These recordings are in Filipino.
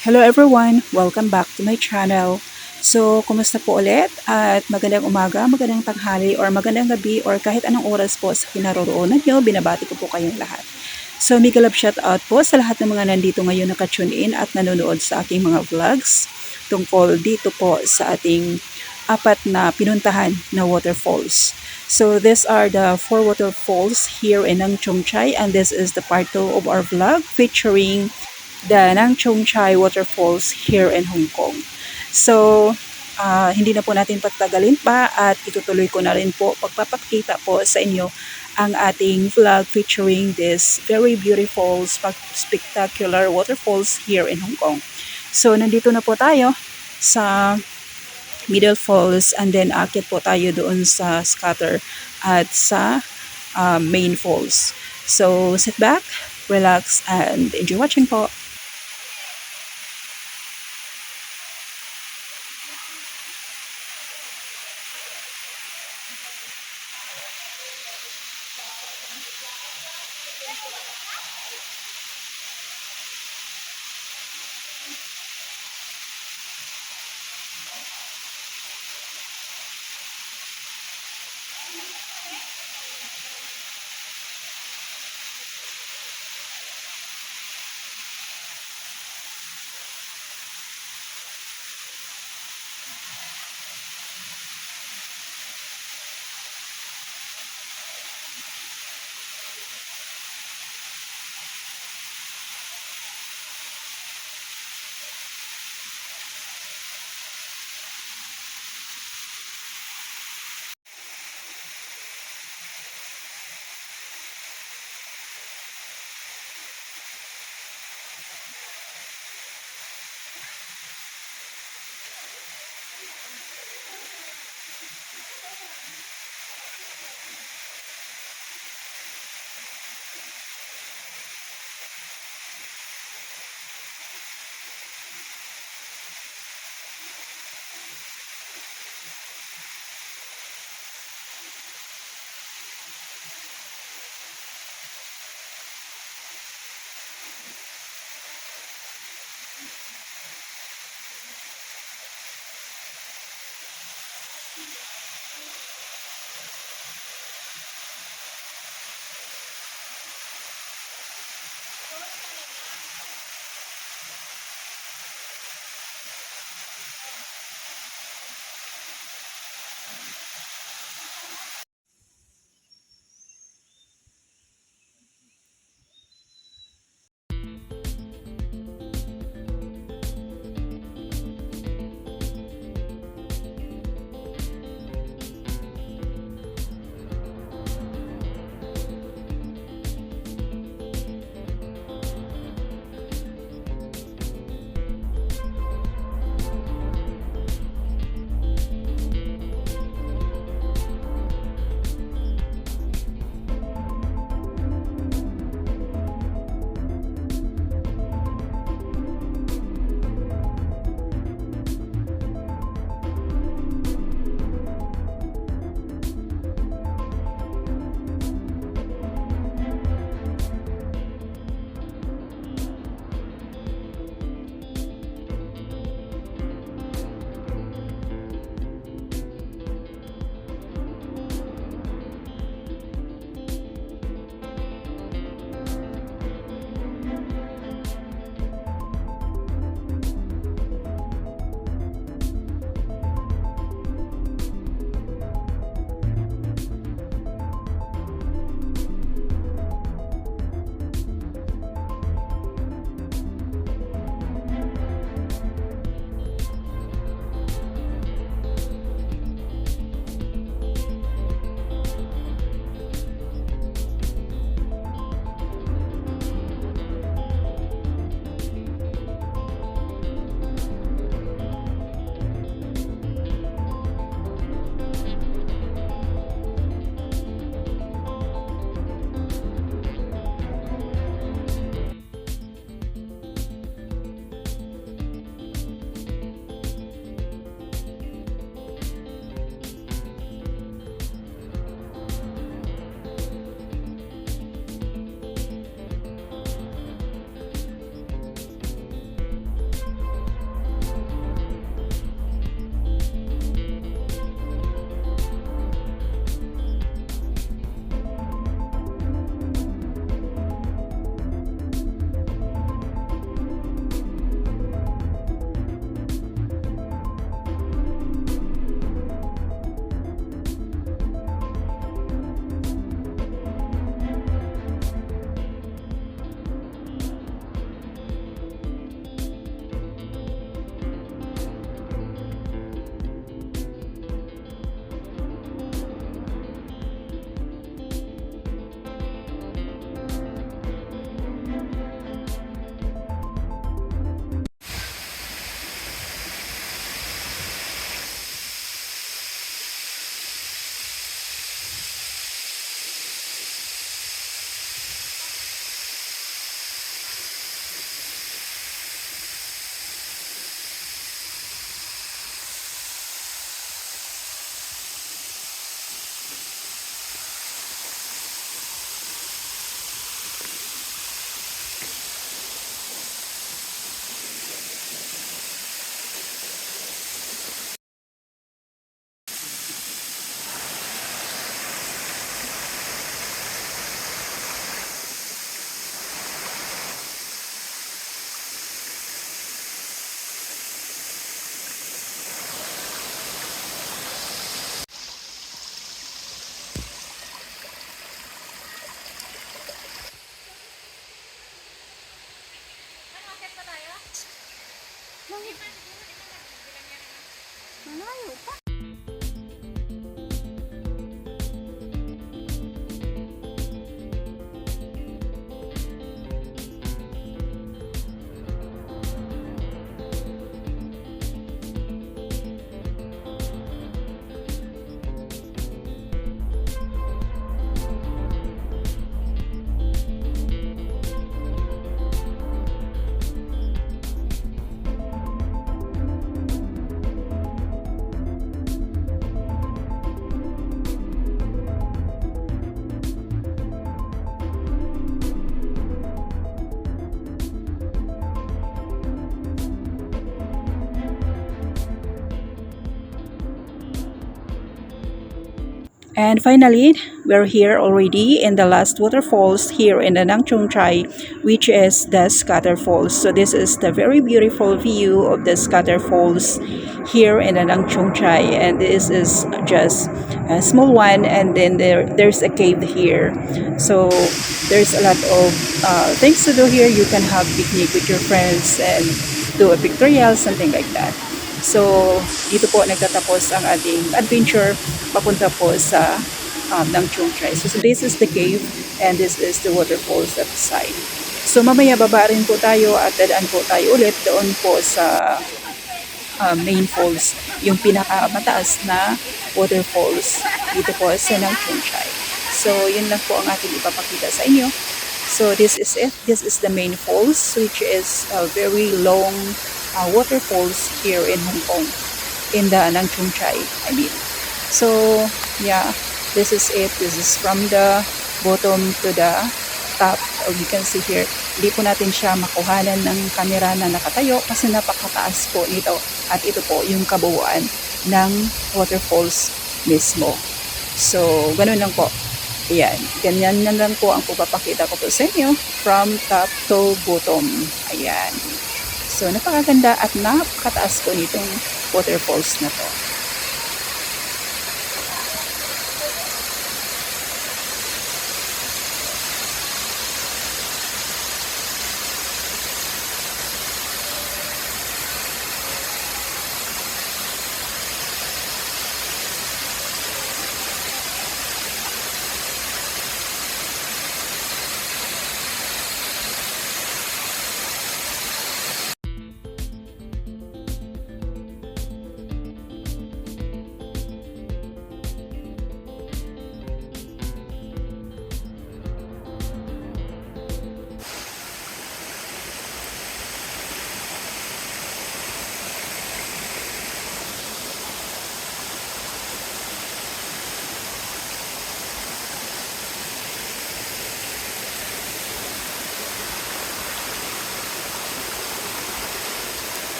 Hello everyone! Welcome back to my channel. So, kumusta po ulit? At magandang umaga, magandang tanghali, or magandang gabi, or kahit anong oras po sa kinaroroonan nyo, binabati ko po kayong lahat. So, mega love shout out po sa lahat ng mga nandito ngayon nakatune in at nanonood sa aking mga vlogs tungkol dito po sa ating apat na pinuntahan na waterfalls. So, these are the 4 waterfalls here in Ng Chu Chai, and this is the part 2 of our vlog featuring the Ng Chu Chai Waterfalls here in Hong Kong. So, hindi na po natin patagalin pa at itutuloy ko na rin po pagpapakita po sa inyo ang ating vlog featuring this very beautiful, spectacular waterfalls here in Hong Kong. So, nandito na po tayo sa Middle Falls, and then akit po tayo doon sa Scatter at sa Main Falls. So, sit back, relax, and enjoy watching po. Malayo pa. And finally, we're here already in the last waterfalls here in the Ng Chu Chai, which is the Scatter Falls. So this is the very beautiful view of the Scatter Falls here in the Ng Chu Chai, and this is just a small one. And then there's a cave here. So there's a lot of things to do here. You can have picnic with your friends and do a pictorial, something like that. So, dito po nagtatapos ang ating adventure papunta po sa Ng Chu Chai. So, this is the cave and this is the waterfalls at the side. So, mamaya baba rin po tayo at dadaan po tayo ulit doon po sa main falls, yung pinakamataas na waterfalls dito po sa Ng Chu Chai. So, yun lang po ang ating ipapakita sa inyo. So, this is it. This is the main falls, which is a very long waterfalls here in Hong Kong, in the Ng Chu Chai, I mean. So, yeah, this is it. This is from the bottom to the top. You can see here, hindi po natin siya makuhanan ng camera na nakatayo kasi napakataas po nito. At ito po yung kabuuan ng waterfalls mismo. So, ganun lang po. Ayan, ganyan na lang po ang pupapakita ko po sa inyo from top to bottom. Ayan. So, napakaganda at napakataas po nitong waterfalls na to.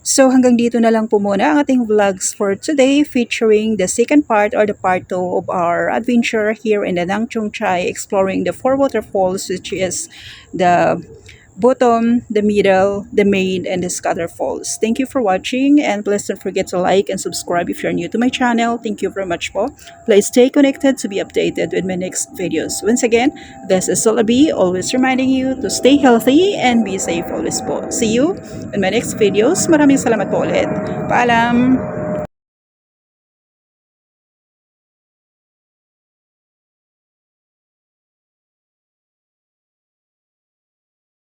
So hanggang dito na lang po muna ang ating vlogs for today featuring the second part or the part 2 of our adventure here in the Ng Chu Chai exploring the four waterfalls, which is the bottom, the middle, the main, and the scatter falls. Thank you for watching, and please don't forget to like and subscribe if you're new to my channel. Thank you very much po. Please stay connected to be updated with my next videos. Once again, this is Solabi, always reminding you to stay healthy and be safe always po. See you in my next videos. Maraming salamat po ulit. Paalam!